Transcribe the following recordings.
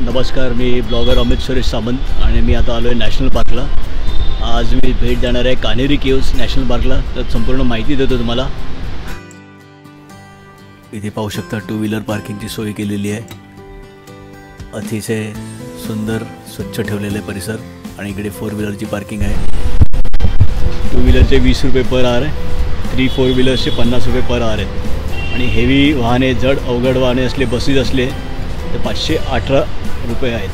नमस्कार, मी ब्लॉगर अमित सुरेश सामंत आणि मी आता आलो आहे नॅशनल पार्कला। आज मी भेट देणार आहे कान्हेरी केव्स नॅशनल पार्कला। तर संपूर्ण माहिती देतो तुम्हाला। इथे पाहू शकता टू व्हीलर पार्किंगची सोय केलेली आहे। अतिशय सुंदर स्वच्छ ठेवलेले परिसर आणि इकडे 4 व्हीलरची पार्किंग आहे। 2 व्हीलरचे 20 रुपये पर आवर आहे, 3-4 व्हीलर्सचे 50 रुपये पर आवर आहेत आणि हेवी वाहने, जड अवघड वाहने असले, बसेस असले तर 518 रुपये आहेत,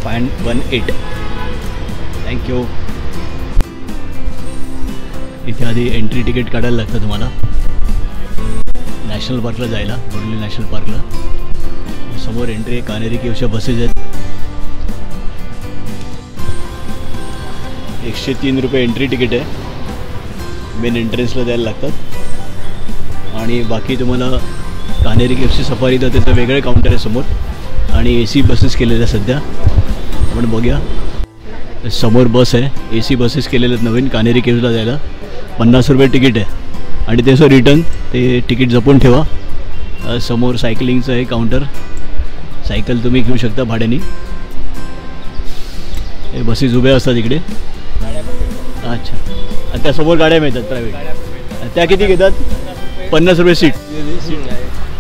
518। थँक्यू। इथे आधी एंट्री तिकीट काढायला लागतं तुम्हाला नॅशनल पार्कला जायला, बोरिवली नॅशनल पार्कला। समोर एंट्री आहे, कान्हेरी केव्सच्या बसेस आहेत। 103 रुपये एंट्री तिकीट आहे, मेन एंट्रन्सला द्यायला लागतात। आणि बाकी तुम्हाला कान्हेरी केव्सची सफारी तर त्याचं वेगळं काउंटर आहे समोर आणि AC बसेस केलेल्या सध्या आपण बघूया। समोर बस आहे, AC बसेस केलेले आहेत नवीन कान्हेरी केव्सला जायला। 50 रुपये तिकीट आहे आणि त्याचं रिटर्न ते तिकीट जपून ठेवा। समोर सायकलिंगचं आहे काउंटर, सायकल तुम्ही घेऊ शकता भाड्याने। हे बसेस उभ्या असतात इकडे। अच्छा, त्यासमोर गाड्या मिळतात प्रायव्हेट, त्या किती घेतात? 50 रुपये सीट।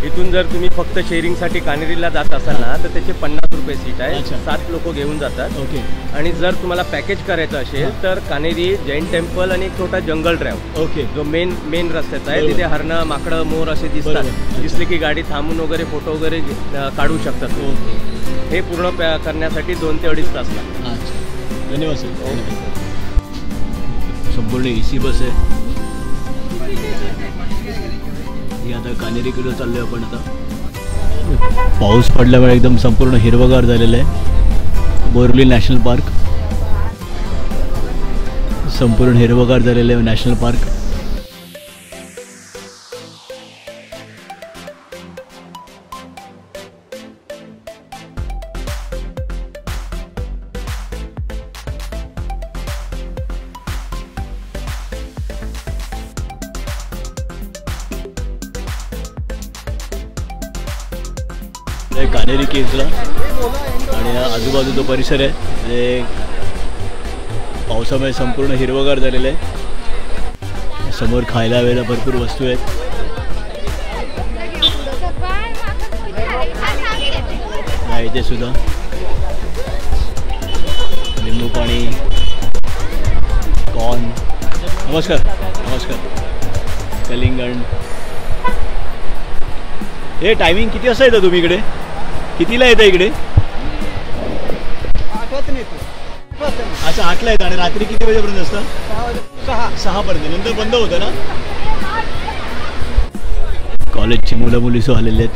इथून जर तुम्ही फक्त शेअरिंगसाठी कान्हेरीला जात असाल ना तर त्याचे 50 रुपये सीट आहे, 7 लोक घेऊन जातात। ओके। आणि जर तुम्हाला पॅकेज करायचं असेल तर कान्हेरी, जैन टेम्पल आणि एक छोटा जंगल ड्राईव्ह, ओके, जो मेन रस्त्याचा आहे, तिथे हरणं, माकडं, मोर असे दिसतात। दिसले की गाडी थांबून वगैरे फोटो वगैरे काढू शकतात। हे पूर्ण करण्यासाठी 2 ते 2.5 तास लागतात। अच्छा, धन्यवाद सर। संपूर्ण AC बस आहे। आता कान्हेरी केव्स चाललोय आपण। आता पाऊस पडल्यामुळे एकदम संपूर्ण हिरवगार झालेलं आहे बोरिवली नॅशनल पार्क। संपूर्ण हिरवगार झालेलं आहे नॅशनल पार्क। कान्हेरी केव्सला आणि आजूबाजूचा परिसर आहे म्हणजे पावसामुळे संपूर्ण हिरवगार झालेलं आहे। समोर खायला वेळेला भरपूर वस्तू आहेत। इथे सुद्धा लिंबू पाणी, कॉर्न। नमस्कार, नमस्कार। कलिंगड। हे टायमिंग किती वाजता येतं तुम्ही इकडे? कितीला येतं इकडे? 8 येतो। अच्छा, 8ला येतं आणि रात्री किती वाजेपर्यंत असतं? 6 पर्यंत, नंतर बंद होतं ना? कॉलेजची मुलं मुली सो आलेले आहेत।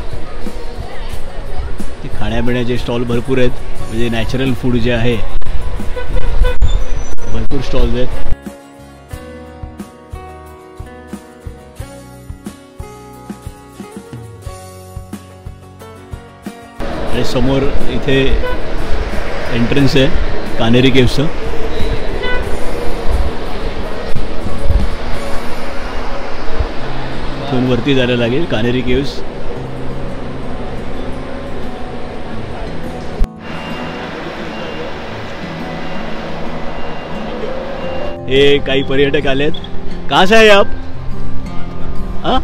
ते खाण्यापिण्याचे स्टॉल भरपूर आहेत, म्हणजे नॅचरल फूड जे आहे भरपूर स्टॉल्स आहेत। आणि समोर इथे एंट्रन्स आहे कान्हेरी केव्सचं। इथून वरती जायला लागेल कान्हेरी केव्स। हे काही पर्यटक आले आहेत। कहाँ से है आप? हाँ,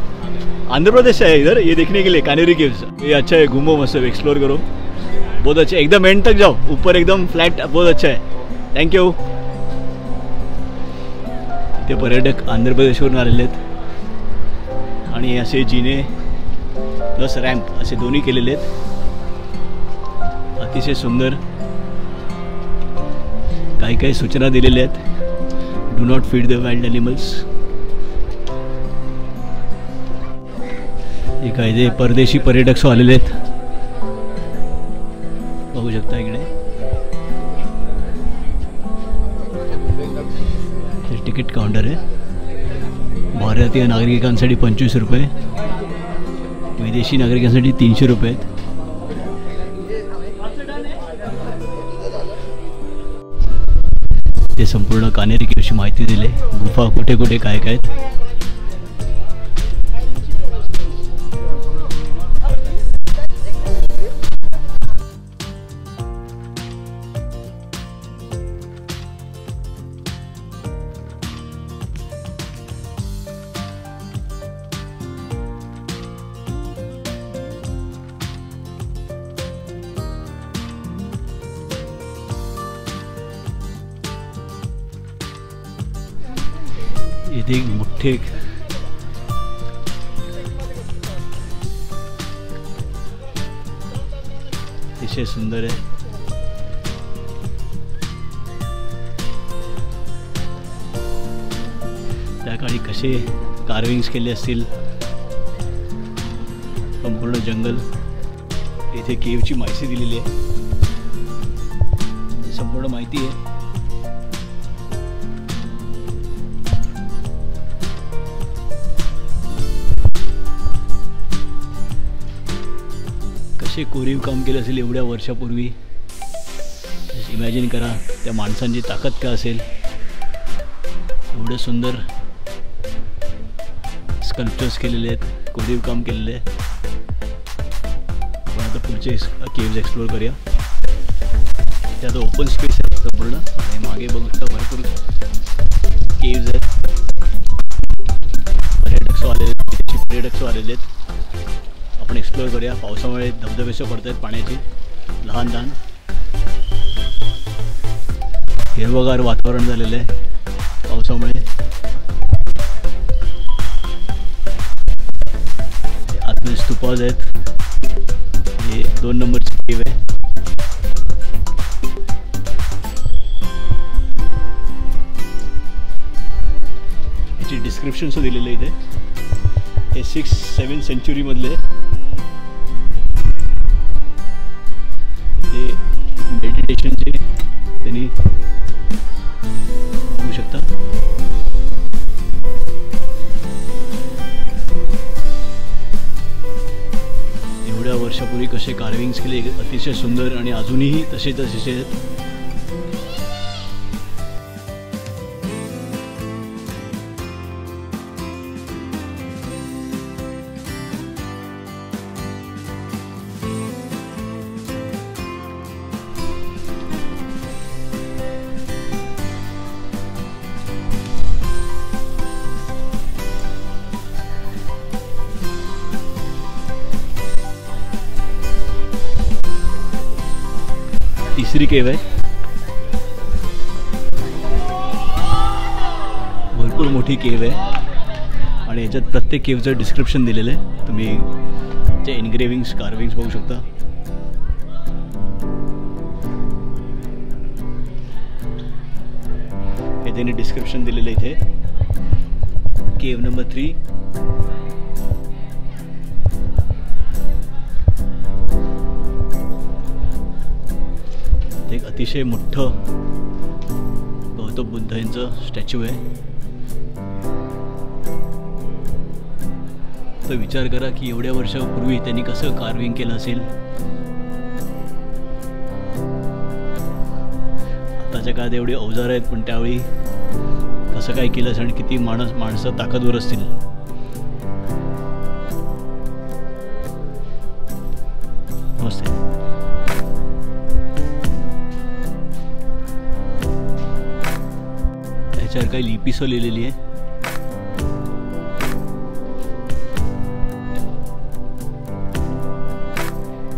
आंध्र प्रदेश से है इधर ये देखने के लिए कान्हेरी केव्स। ये अच्छा है, घूमो, मस्त एक्सप्लोर करो, बहुत अच्छा है। एकदम एंड तक जाओ, ऊपर एकदम फ्लैट, बहुत अच्छा है। Thank you. इथे पर्यटक आंध्र प्रदेशवरून आलेले आहेत आणि असे जिने प्लस रॅम्प असे दोन्ही केलेले आहेत। अतिशय सुंदर। काही सूचना दिलेल्या आहेत। Do not feed the wild animals. हे काय ते परदेशी पर्यटक सो आलेले आहेत, बघू शकता इकडे। हे तिकीट काउंटर आहे। भारतीय नागरिकांसाठी 25 रुपये, विदेशी नागरिकांसाठी 300 रुपये आहेत। ते संपूर्ण कान्हेरी केव्सची माहिती दिली, गुफा कुठे कुठे काय काय आहेत। इथे एक मोठे अतिशय सुंदर आहे. त्या काळी कसे कार्विंग्स केले असतील. संपूर्ण जंगल. इथे केवची माहिती दिलेली आहे. संपूर्ण माहिती आहे. कसे कोरीव काम केले असेल एवढ्या वर्षापूर्वी. इमॅजिन करा त्या माणसांची ताकद काय असेल. एवढं सुंदर स्कल्पचर्स केलेले आहेत, कोरीव काम केलेले आहे. आपण आता पुढचे केव्ज एक्सप्लोर करूया. त्यात ओपन स्पेस आहे संपूर्ण आणि मागे बघू शकता भरपूर केव्ज आहेत. पर्यटक आलेले आहेत. आपण एक्सप्लोर करूया. पावसामुळे धबधबे पडत आहेत पाण्याची लहान लहान. हिरवगार वातावरण झालेलं आहे पावसामुळे. आतमध्ये स्तूपाज आहेत. हे 2 नंबरची केव आहे. याची डिस्क्रिप्शन सुद्धा दिलेलं आहे इथे. हे 6-7 सेंचुरीमधले. ते मेडिटेशनचे त्यांनी बघू शकता. एवढ्या वर्षापूर्वी कसे कार्विंग्स केले अतिशय सुंदर आणि अजूनही तसेच आहेत. तिसरी केव आहे. भरपूर मोठी केव आहे आणि याच्यात प्रत्येक केवचं डिस्क्रिप्शन दिलेलं आहे. तुम्ही जे एनग्रेविंग्स कार्विंग्स बघू शकता. हे त्यांनी डिस्क्रिप्शन दिलेलं आहे इथे. केव नंबर 3. एक अतिशय मोठं गौतम बुद्ध यांचं स्टॅच्यू आहे. तर विचार करा की एवढ्या वर्षापूर्वी त्यांनी कसं कार्विंग केलं असेल. आताच्या काळात एवढे अवजार आहेत पण त्यावेळी कसं काय केलं असेल आणि किती माणसं ताकदवर असतील. मस्त आहे. त्याच्यावर काही लिपीसो लिहिलेली आहे.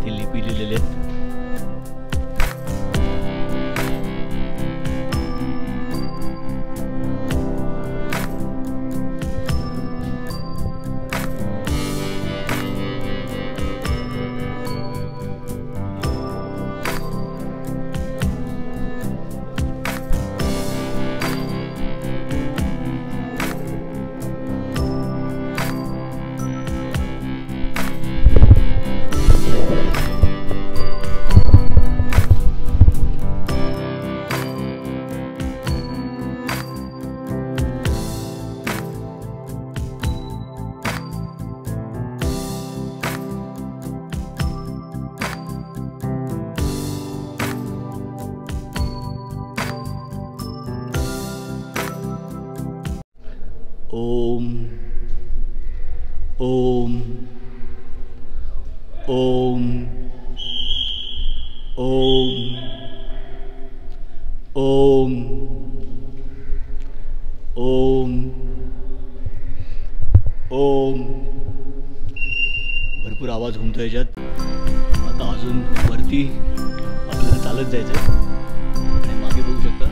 ते लिपी लिहिलेले आहेत. ओम ओम ओम ओम ओम ओम ओम. भरपूर आवाज घुमतो याच्यात. आता अजून वरती आपल्याला चालत जायचं आहे आणि मागे बघू शकता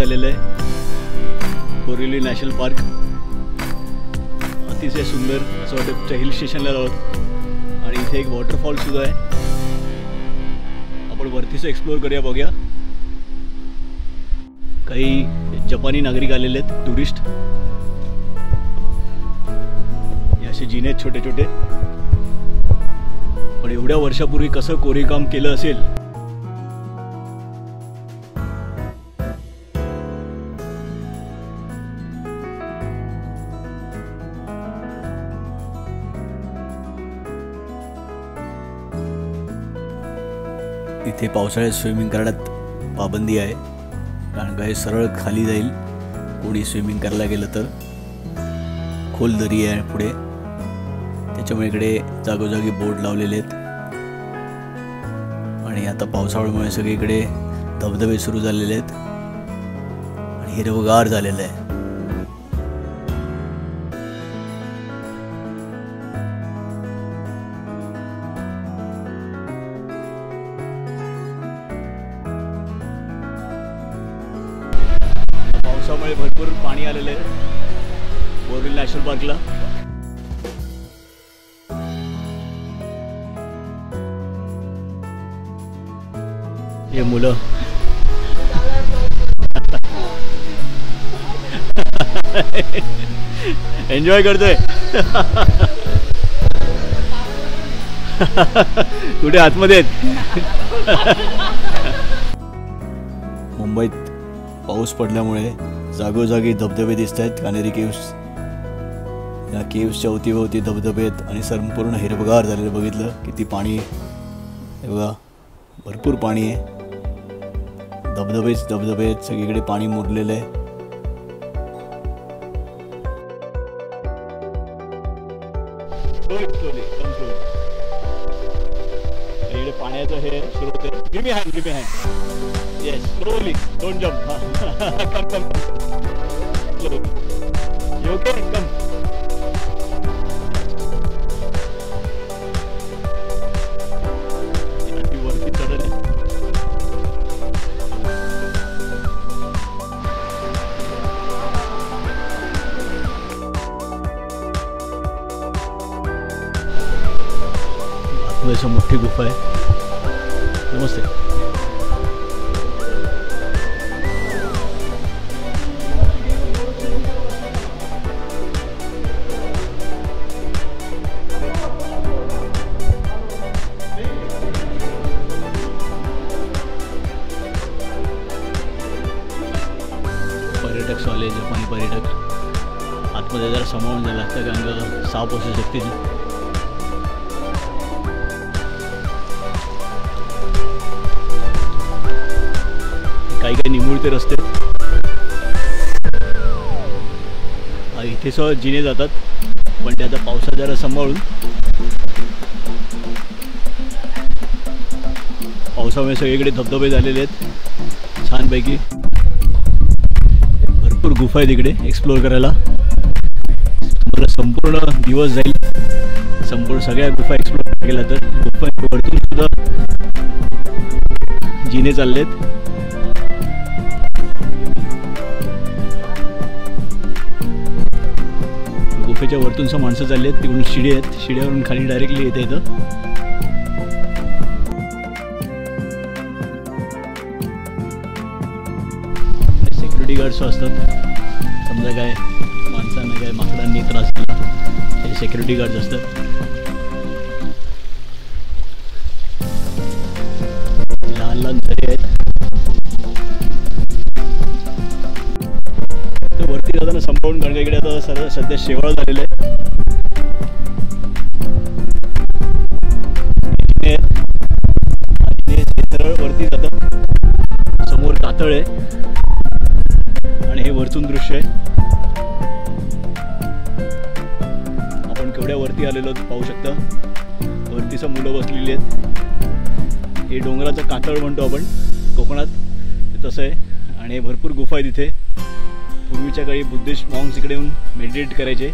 आलेलं आहे बोरिवली नॅशनल पार्क. अतिशय सुंदर असं वाटतं कुठच्या हिल स्टेशनला आहोत आणि इथे एक वॉटरफॉल सुद्धा आहे. आपण वरतीचं एक्सप्लोअर करूया, बघूया. काही जपानी नागरिक आलेले आहेत, टुरिस्ट. हे असे जिने आहेत छोटे छोटे, पण एवढ्या वर्षापूर्वी कसं कोरीवकाम केलं असेल. इथे पावसाळ्यात स्विमिंग करण्यात पाबंदी आहे, कारण का हे सरळ खाली जाईल कोणी स्विमिंग करायला गेलं तर. खोल दरी आहे पुढे, त्याच्यामुळे इकडे जागोजागी बोर्ड लावलेले आहेत. आणि आता पावसाळ्यामुळे सगळीकडे धबधबे सुरू झालेले आहेत आणि हिरवगार झालेलं आहे. पावसामुळे भरपूर पाणी आलेलं आहे बोरिवली नॅशनल पार्कला. हे मुलं एन्जॉय करतोय. कुठे आतमध्ये आहेत. मुंबईत पाऊस पडल्यामुळे जागोजागी धबधबे दिसत आहेत. कानेरी केव्स, या केव्सच्या अवतीभोवती धबधबे आहेत आणि संपूर्ण हिरवगार झालेलं. बघितलं किती पाणी आहे बघा, भरपूर पाणी आहे. धबधबेच धबधबे आहेत, सगळीकडे पाणी मुरलेलं आहे. इकडे पाण्याचं हे स्रोत आहे. Give me hand. Yes, slowly, don't jump. Come come slow. You okay? Come. वरती चढल आहे. आतमध्ये मोठी गुफा आहे. नमस्ते. पर्यटक आले, जपानी पर्यटक. आतमध्ये जरा सामावून जायला लागतं, कारण का साप असू शकतील. काही काही निमुळते रस्ते. इथे सह जिने जातात, पण ते आता पावसात जरा सांभाळून. पावसामुळे सगळीकडे धबधबे झालेले आहेत छानपैकी. भरपूर गुफा आहे तिकडे एक्सप्लोअर करायला. मला संपूर्ण दिवस जाईल संपूर्ण सगळ्या गुफा एक्सप्लोअर केल्या तर. गुफांवरतून सुद्धा जिने चाललेत. गुफेच्या वरतून सं माणसं चालली आहेत. तिकडून शिडी आहेत, शिड्यावरून खाली डायरेक्टली येते इथं. सिक्युरिटी गार्ड्स असतात. समजा काय माणसांना काय माकडांनी त्रास दिला, हे सिक्युरिटी गार्ड्स असतात. लहान लहान झरे आहेत. वरती जाताना संपवून, कारण इकडे आता सध्या शेवाळ झालेलं आहे. सरळ वरती जातात. समोर कातळ आहे आणि हे वरतून दृश्य आहे. आपण केवढ्या वरती आलेलो पाहू शकता. वरतीच मुलं बसलेली आहेत. हे डोंगराचं कातळ म्हणतो आपण कोकणात, तसं आहे. आणि भरपूर गुफा आहेत इथे. पूर्वीच्या काळी बुद्धिस्ट मॉन्क्स इकडे येऊन मेडिटेट करायचे.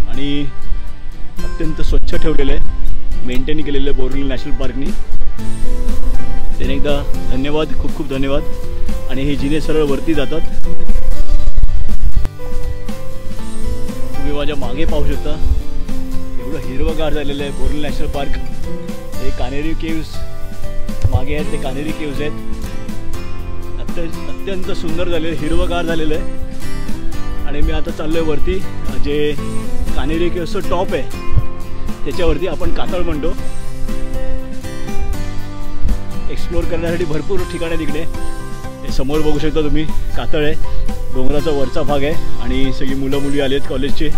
आणि अत्यंत स्वच्छ ठेवलेलं आहे. मेंटेन केलेलं आहे बोरिवली नॅशनल पार्कनी. त्याने एकदा धन्यवाद, खूप खूप धन्यवाद. आणि हे जिने सरळ वरती जातात. तुम्ही माझ्या मागे पाहू शकता, एवढं हिरवंगार झालेलं आहे बोरिवली नॅशनल पार्क. हे कानेरी केव्स मागे आहेत, ते कानेरी केव्स आहेत. अत्यंत सुंदर झालेलं, हिरवंगार झालेलं आहे. आणि मी आता चाललो आहे वरती, जे कानेरी केव्सचं टॉप आहे त्याच्यावरती, आपण कातळ म्हणतो. एक्सप्लोर करण्यासाठी भरपूर ठिकाण आहे तिकडे. हे समोर बघू शकता तुम्ही, कातळ आहे, डोंगराचा वरचा भाग आहे. आणि सगळी मुलं मुली आली आहेत कॉलेजचे.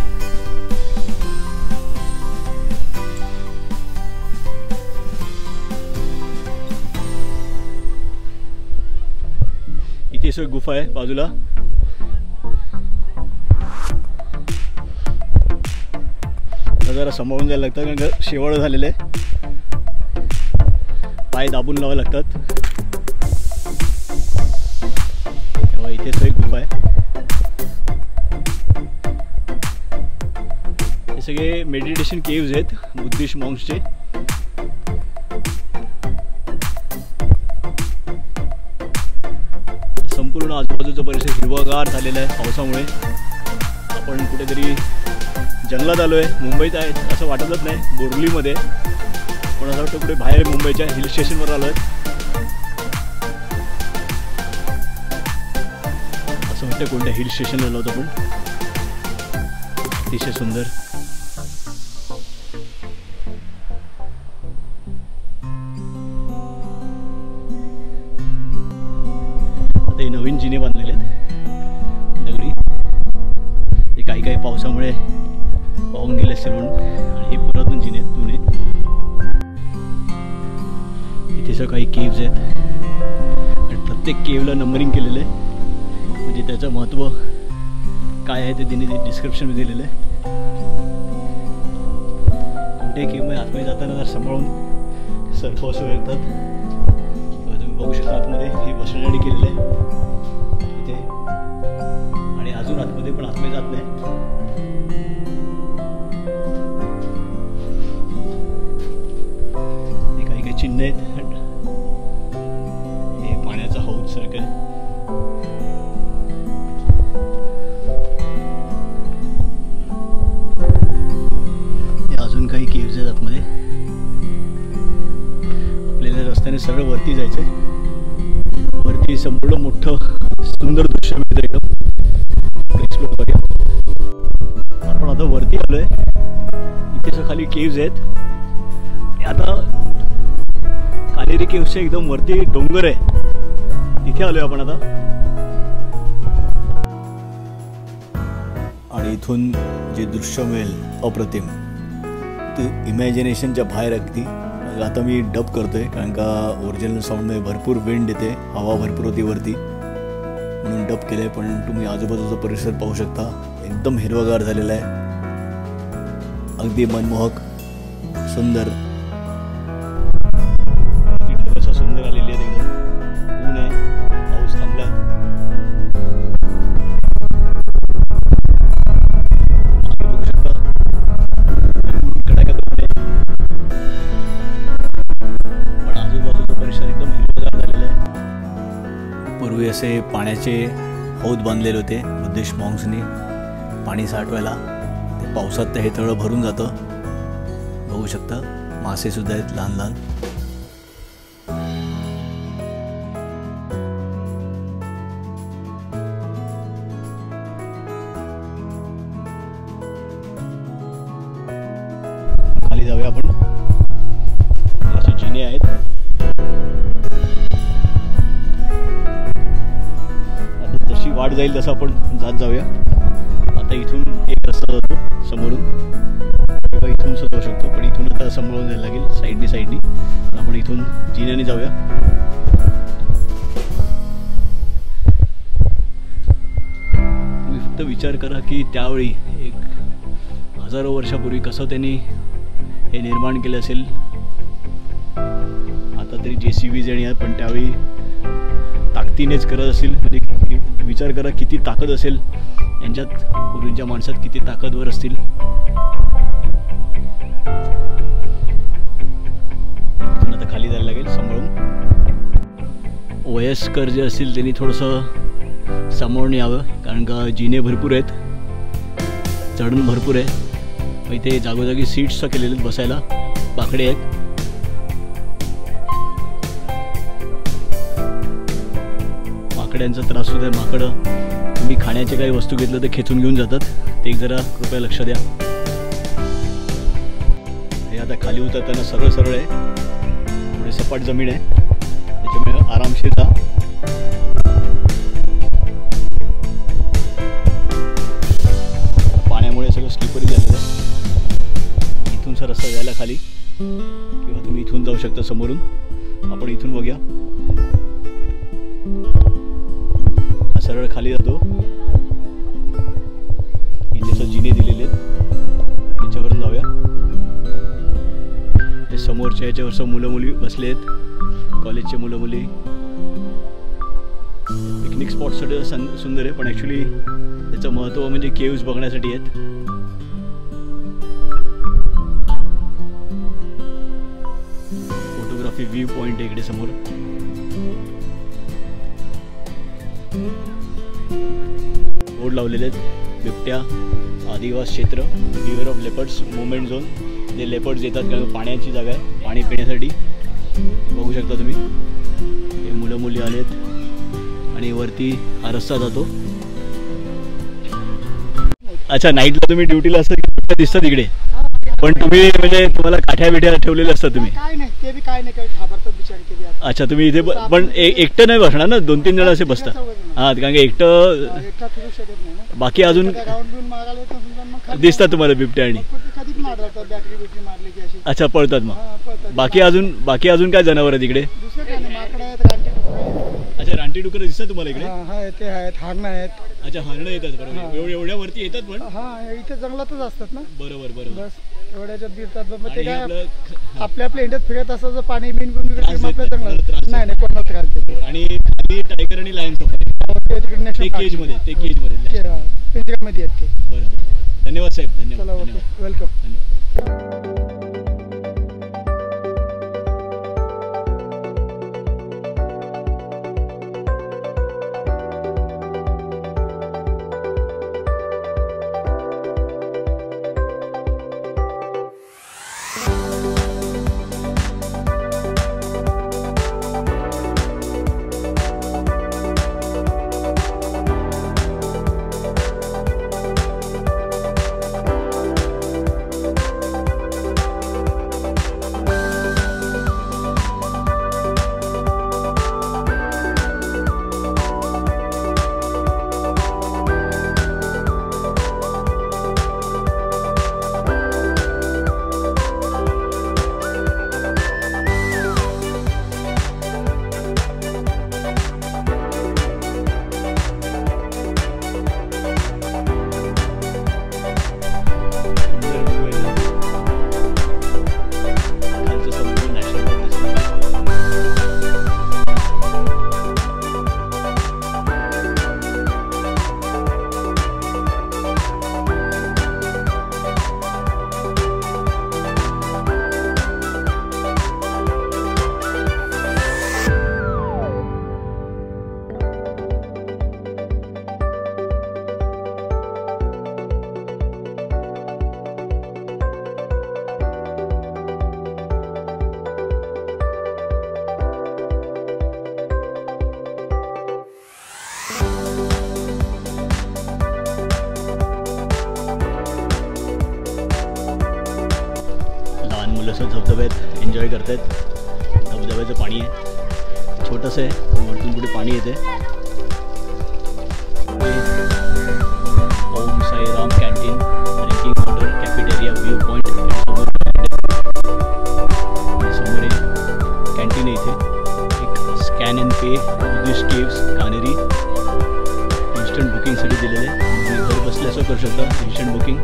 इथे सगळी गुफा आहे बाजूला. जरा सांभाळून जायला लागतं, कारण शेवाळ झालेलं आहे, पाय दाबून लावावे लागतात. तेव्हा इथे सगळी गुफा आहे. हे सगळे मेडिटेशन केव्स आहेत बुद्धिस्ट मॉन्क्सचे. संपूर्ण आजूबाजूचा परिसर हिरवागार झालेला आहे पावसामुळे. आपण कुठेतरी जंगलात आलो आहे, मुंबईत आहे असं वाटतच नाही, बोरिवलीमध्ये. पण असं वाटतं कुठे बाहेर मुंबईच्या हिल स्टेशनवर आलो आहे असं वाटतं. कोणत्या हिल स्टेशनला आलो होतो आपण. अतिशय सुंदर. आता हे नवीन जिने बांधलेले आहेत दगडी. हे काही काही पावसामुळे वाहून गेले असेल म्हणून. आणि हे पुरातन जिने आहेत, जुने. इथे सगळं काही केव्ज आहेत आणि प्रत्येक केव्हला नंबरिंग केलेलं आहे, म्हणजे त्याचं महत्त्व काय आहे ते त्यांनी डिस्क्रिप्शनमध्ये दिलेलं आहे. कोणत्याही केव्हमध्ये आतमध्ये जाताना जर सांभाळून सर्फ असं येतात. तुम्ही बघू शकता आतमध्ये हे बसण्यासाठी केलेलं आहे इथे. आणि अजून आतमध्ये पण आतमध्ये जात नाही. चिन्ह आहेत. हे पाण्याचा हौद सारखं आहे. अजून काही केव्ज आहेत आतमध्ये. आपल्याला रस्त्याने सरळ वरती जायचंय. वरती संपूर्ण मोठं सुंदर दृश्य मिळतं एकदम. एक्सप्लोर करूया. आपण आता वरती आलोय. इथे खाली केव्ज आहेत. आता कानेरी केव्सच्या एकदम वरती डोंगर आहे, तिथे आलोय आपण आता. आणि इथून जे दृश्य मिळेल अप्रतिम, ते इमॅजिनेशनच्या बाहेर अगदी. आता मी डब करतोय कारण का ओरिजिनल साऊंडमध्ये भरपूर विंड येते, हवा भरपूर होती वरती, म्हणून डब केलंय. पण तुम्ही आजूबाजूचा परिसर पाहू शकता, एकदम हिरवागार झालेला आहे, अगदी मनमोहक, सुंदर. सुंदर आलेली आहे एकदम. ऊन आहे, पाऊस थांबला. बघू शकता कडाक्यात ऊन आहे, पण आजूबाजूचा परिसर एकदम हिरवागार झालेला आहे. पूर्वी असे पाण्याचे हौद बांधलेले होते बुद्धिस्ट मॉन्क्सनी पाणी साठवायला. ते पावसात हे तळं भरून जातं. बघू शकता मासे सुद्धा आहेत लहान लहान. खाली जाऊया आपण. असे जिने आहेत. आता जशी वाट जाईल तसं आपण जात जाऊया. आता इथून एक रस्ता जातो समोरून, किंवा इथून सुद्धा जाऊ शकतो, पण इथून आता सांभाळून जायला लागेल साईडनी. आपण इथून जिन्याने जाऊया. तुम्ही फक्त विचार करा की त्यावेळी एक हजारो वर्षापूर्वी कसं त्यांनी हे निर्माण केलं असेल. आता तरी JCBs आणि पण त्यावेळी ताकदीनेच करत असेल. म्हणजे विचार करा किती ताकद असेल यांच्यात, पूर्वीच्या माणसात किती ताकदवर असतील. वयस्कर जे असतील त्यांनी थोडंसं सामावून यावं, कारण का जिने भरपूर आहेत, चढण भरपूर आहे. इथे जागोजागी सीट्स केलेले आहेत बसायला, बाकडे आहेत. माकड्यांचा त्रास सुद्धा आहे. माकडं तुम्ही खाण्याचे काही वस्तू घेतलं तर खेचून घेऊन जातात, ते एक जरा कृपया लक्ष द्या. हे आता खाली उतरताना सरळ सरळ आहे, थोडी सपाट जमीन आहे, त्याच्यामुळे आरामशीर जा. पाण्यामुळे सगळं स्लिपरी झालेलं आहे. इथूनचा रस्ता जायला खाली, किंवा तुम्ही इथून जाऊ शकता समोरून. आपण इथून बघूया, हा सरळ खाली जातो. इथे असं जिने दिलेले आहेत, त्याच्यावरून जाऊया. ते समोरच्या याच्यावर मुलं मुली बसले आहेत, कॉलेजचे मुलं मुली. पिकनिक स्पॉटसाठी सुंदर आहे, पण ॲक्च्युली त्याचं महत्त्व म्हणजे केव्ज बघण्यासाठी आहेत. फोटोग्राफी व्ह्यू पॉइंट इकडे समोर. बोर्ड लावलेले आहेत, बिबट्या आदिवासी क्षेत्र, बिवेअर of leopards movement zone. J leopards येतात कारण पाण्याची जागा आहे, पाणी पिण्यासाठी. बघू शकता तुम्ही, हे मुलं मुली आलेत आणि वरती हा रस्ता जातो. अच्छा, नाईटला तुम्ही ड्युटीला असता दिसतात इकडे, पण तुम्ही म्हणजे तुम्हाला काठ्या बिठ्या ठेवलेले असतात तुम्ही? काय नाही, ते बी काय नाही, काय घाबरतात बिचारे ते बी. अच्छा, तुम्ही इथे पण एकटं नाही बसणार ना, 2-3 जण असे बसतात? हां, कारण की एकटं फिरू शकत नाही ना. बाकी अजून दिसतात तुम्हाला बिबट्या? आणि कधी पण आढळतात, बॅटरी बिटरी मारली की अशी. अच्छा, पळतात मग. बाकी अजून काय जनावर आहेत इकडे? दुसरं काय नाही, माकडं आहेत, रानटी डुकरं आहेत. अच्छा, रानटी डुकरं दिसतात तुम्हाला इकडे? हा, ते आहेत, हरणं आहेत. अच्छा, हरणं येतात, बरोबर. एवढ्या वरती येतात पण? हा, इथे जंगलातच असतात ना. बरोबर बरोबर. बस एवढ्याच्यात फिरतात. मग ते काय आपलं आपल्या इंडियात फिरत असं पाणी बिन आपल्या जंगलात नाही नाही कोणाला त्रास देत. आणि खाली टायगर आणि लायन सफारी ते केजमध्ये पिंजऱ्यामध्ये आहेत ते. बरोबर. धन्यवाद साहेब, धन्यवाद. चला, ओके, वेलकम. धन्यवाद. धबधब्यात एन्जॉय करतायत. धबधब्याचं पाणी आहे, छोटंसं आहे, पण वरतून पुढे पाणी येते. Om Sairam canteen, drinking water, cafeteria, view point समोर कॅन्टीन आहे. इथे एक scan and pay, Buddhist caves, Kanheri instant बुकिंगसाठी दिलेले आहे. तुम्ही घर बसल्या असं करू शकता इन्स्टंट बुकिंग.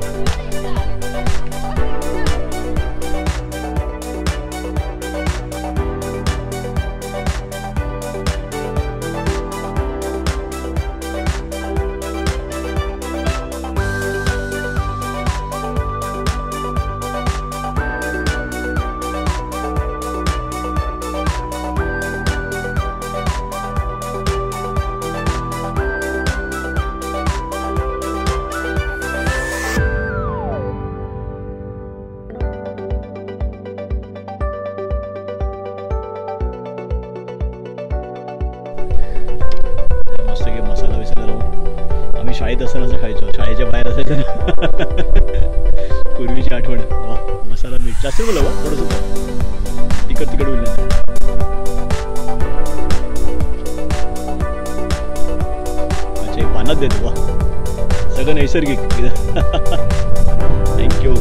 शाळेत असताना खायचो, शाळेच्या बाहेर असायचं ना. पूर्वीची आठवण. वा, मसाला मीठ जास्त बोला वा, थोडंसं तिखट तिखट होईल. अच्छा, पानात देतो. वा, सगळं नैसर्गिक. थँक्यू.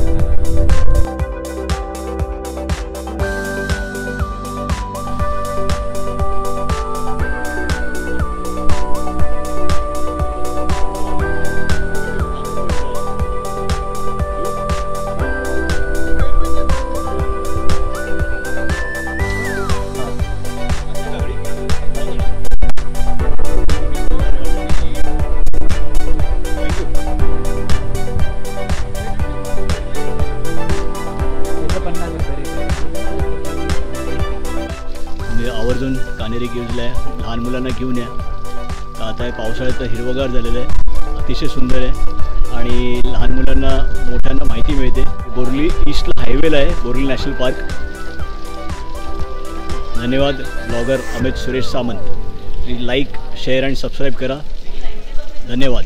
आवर्जून कान्हेरी केव्जला लहान मुलांना घेऊन या. तर आता पावसाळ्यात हिरवगार झालेलं आहे, अतिशय सुंदर आहे आणि लहान मुलांना मोठ्यांना माहिती मिळते. बोरली ईस्टला हायवेला आहे बोरली नॅशनल पार्क. धन्यवाद blogger Amit Suresh Samant. Please like, share आणि सबस्क्राईब करा. धन्यवाद.